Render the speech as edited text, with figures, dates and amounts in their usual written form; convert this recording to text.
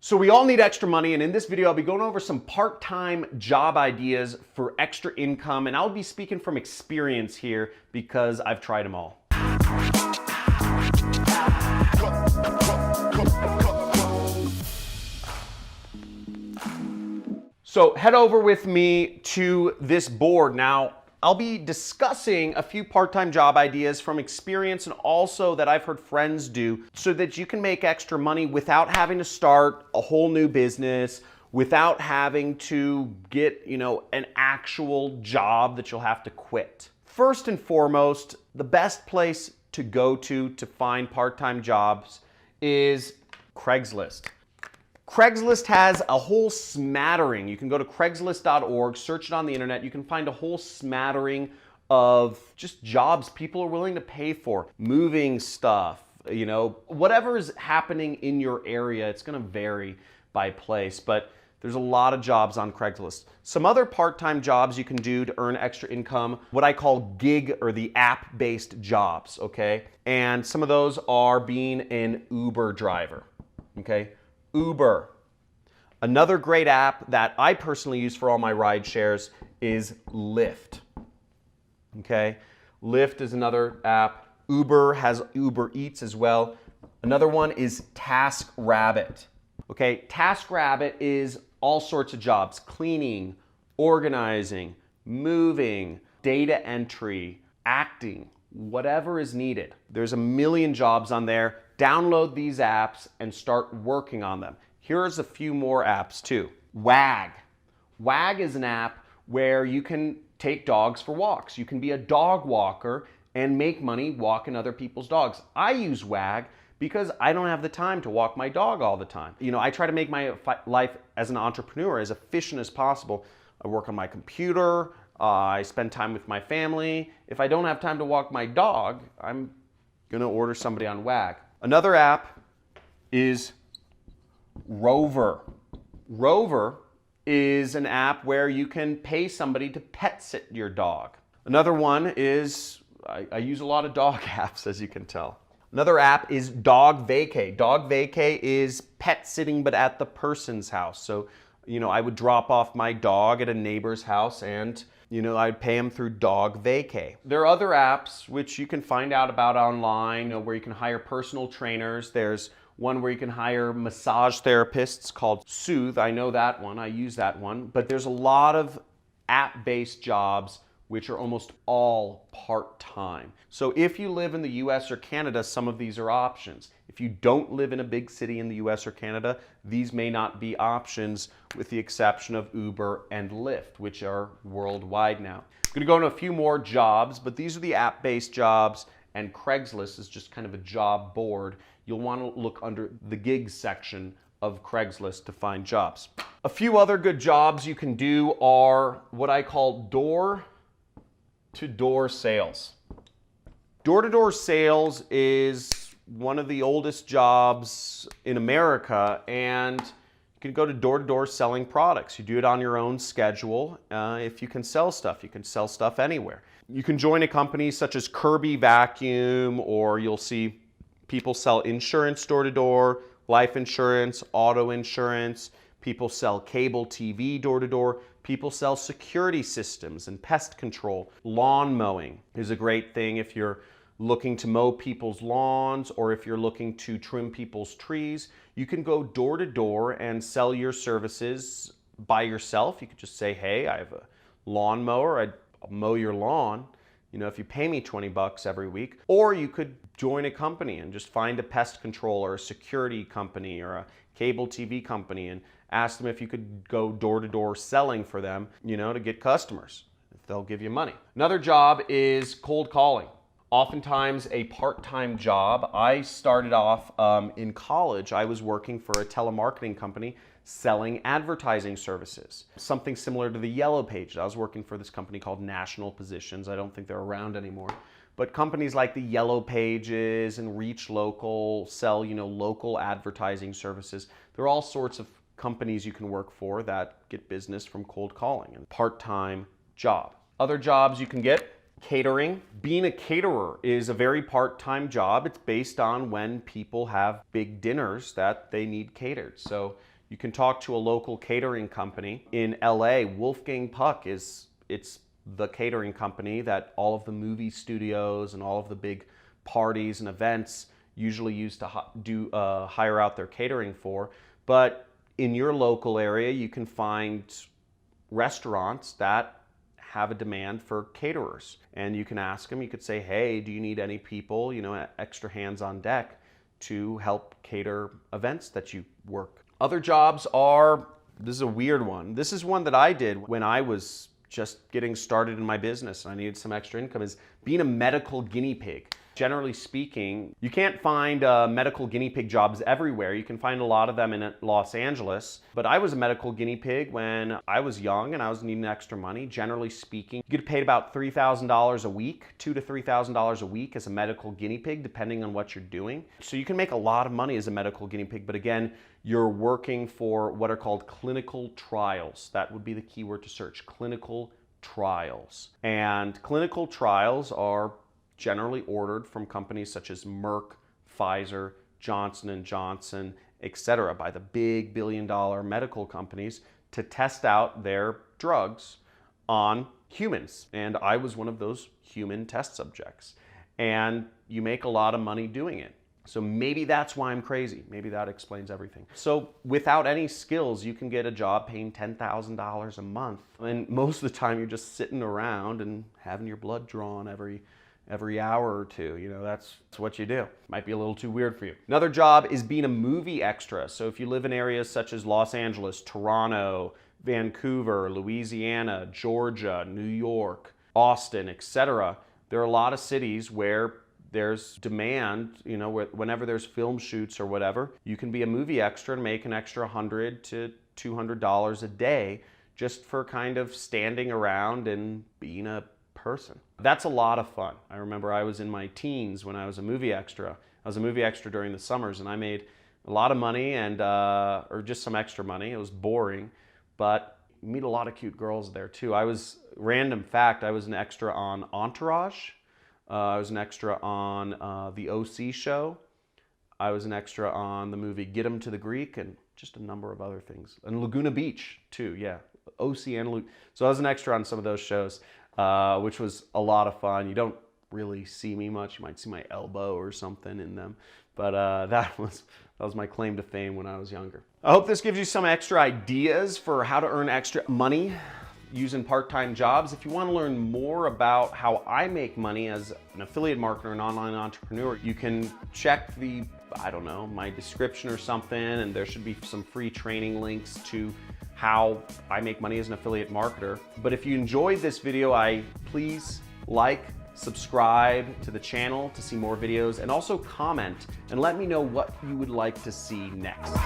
So we all need extra money, and in this video I'll be going over some part-time job ideas for extra income, and I'll be speaking from experience here because I've tried them all. So head over with me to this board. Now, I'll be discussing a few part-time job ideas from experience and also that I've heard friends do so that you can make extra money without having to start a whole new business, without having to get, an actual job that you'll have to quit. First and foremost, the best place to go to find part-time jobs is Craigslist. Craigslist has a whole smattering. You can go to Craigslist.org, search it on the internet. You can find a whole smattering of just jobs people are willing to pay for. Moving stuff, whatever is happening in your area. It's going to vary by place, but there's a lot of jobs on Craigslist. Some other part-time jobs you can do to earn extra income, what I call gig or the app-based jobs, okay? And some of those are being an Uber driver, okay? Uber. Another great app that I personally use for all my ride shares is Lyft. Okay? Lyft is another app. Uber has Uber Eats as well. Another one is TaskRabbit. Okay? TaskRabbit is all sorts of jobs: cleaning, organizing, moving, data entry, acting, whatever is needed. There's a million jobs on there. Download these apps and start working on them. Here's a few more apps too. Wag. Wag is an app where you can take dogs for walks. You can be a dog walker and make money walking other people's dogs. I use Wag because I don't have the time to walk my dog all the time. I try to make my life as an entrepreneur as efficient as possible. I work on my computer. I spend time with my family. If I don't have time to walk my dog, I'm gonna order somebody on Wag. Another app is Rover. Rover is an app where you can pay somebody to pet sit your dog. Another one is, I use a lot of dog apps, as you can tell. Another app is Dog Vacay. Dog Vacay is pet sitting, but at the person's house. So, I would drop off my dog at a neighbor's house and I'd pay them through Dog Vacay. There are other apps which you can find out about online, where you can hire personal trainers. There's one where you can hire massage therapists called Soothe. I know that one, I use that one. But there's a lot of app-based jobs which are almost all part-time. So if you live in the US or Canada, some of these are options. If you don't live in a big city in the US or Canada, these may not be options, with the exception of Uber and Lyft, which are worldwide now. I'm gonna go into a few more jobs, but these are the app-based jobs, and Craigslist is just kind of a job board. You'll wanna look under the gigs section of Craigslist to find jobs. A few other good jobs you can do are what I call door-to-door sales. Door-to-door sales is one of the oldest jobs in America, and you can go to door-to-door selling products. You do it on your own schedule. If you can sell stuff, you can sell stuff anywhere. You can join a company such as Kirby Vacuum, or you'll see people sell insurance door-to-door, life insurance, auto insurance. People sell cable TV door-to-door. People sell security systems and pest control. Lawn mowing is a great thing if you're looking to mow people's lawns, or if you're looking to trim people's trees. You can go door to door and sell your services by yourself. You could just say, hey, I have a lawnmower, I'll mow your lawn, if you pay me 20 bucks every week. Or you could join a company and just find a pest control or a security company or a cable TV company and ask them if you could go door to door selling for them, to get customers, if they'll give you money. Another job is cold calling. Oftentimes a part-time job. I started off in college. I was working for a telemarketing company selling advertising services. Something similar to the Yellow Pages. I was working for this company called National Positions. I don't think they're around anymore. But companies like the Yellow Pages and Reach Local sell, local advertising services. There are all sorts of companies you can work for that get business from cold calling, and part-time job. Other jobs you can get: Catering. Being a caterer is a very part-time job. It's based on when people have big dinners that they need catered. So you can talk to a local catering company. In LA, Wolfgang Puck it's the catering company that all of the movie studios and all of the big parties and events usually use to hire out their catering for. But in your local area, you can find restaurants that have a demand for caterers, and you can ask them. You could say, hey, do you need any people, extra hands on deck to help cater events that you work? Other jobs are, this is a weird one. This is one that I did when I was just getting started in my business and I needed some extra income, is being a medical guinea pig. Generally speaking, you can't find medical guinea pig jobs everywhere. You can find a lot of them in Los Angeles, but I was a medical guinea pig when I was young and I was needing extra money. Generally speaking, you get paid about $3,000 a week, $2,000 to $3,000 a week as a medical guinea pig, depending on what you're doing. So you can make a lot of money as a medical guinea pig, but again, you're working for what are called clinical trials. That would be the keyword to search, clinical trials. And clinical trials are generally ordered from companies such as Merck, Pfizer, Johnson & Johnson, etc., by the big billion-dollar medical companies to test out their drugs on humans. And I was one of those human test subjects. And you make a lot of money doing it. So maybe that's why I'm crazy. Maybe that explains everything. So without any skills, you can get a job paying $10,000 a month. And most of the time you're just sitting around and having your blood drawn every hour or two. That's what you do. Might be a little too weird for you. Another job is being a movie extra. So if you live in areas such as Los Angeles, Toronto, Vancouver, Louisiana, Georgia, New York, Austin, etc., there are a lot of cities where there's demand, whenever there's film shoots or whatever, you can be a movie extra and make an extra $100 to $200 a day just for kind of standing around and being a person. That's a lot of fun. I remember I was in my teens when I was a movie extra. I was a movie extra during the summers and I made a lot of money and or just some extra money. It was boring, but you meet a lot of cute girls there too. Random fact, I was an extra on Entourage. I was an extra on the OC show. I was an extra on the movie Get 'Em to the Greek and just a number of other things. And Laguna Beach too, yeah. OC and so I was an extra on some of those shows, which was a lot of fun. You don't really see me much. You might see my elbow or something in them. But that was my claim to fame when I was younger. I hope this gives you some extra ideas for how to earn extra money using part-time jobs. If you want to learn more about how I make money as an affiliate marketer and online entrepreneur, you can check my description or something, and there should be some free training links to how I make money as an affiliate marketer. But if you enjoyed this video, please subscribe to the channel to see more videos, and also comment and let me know what you would like to see next.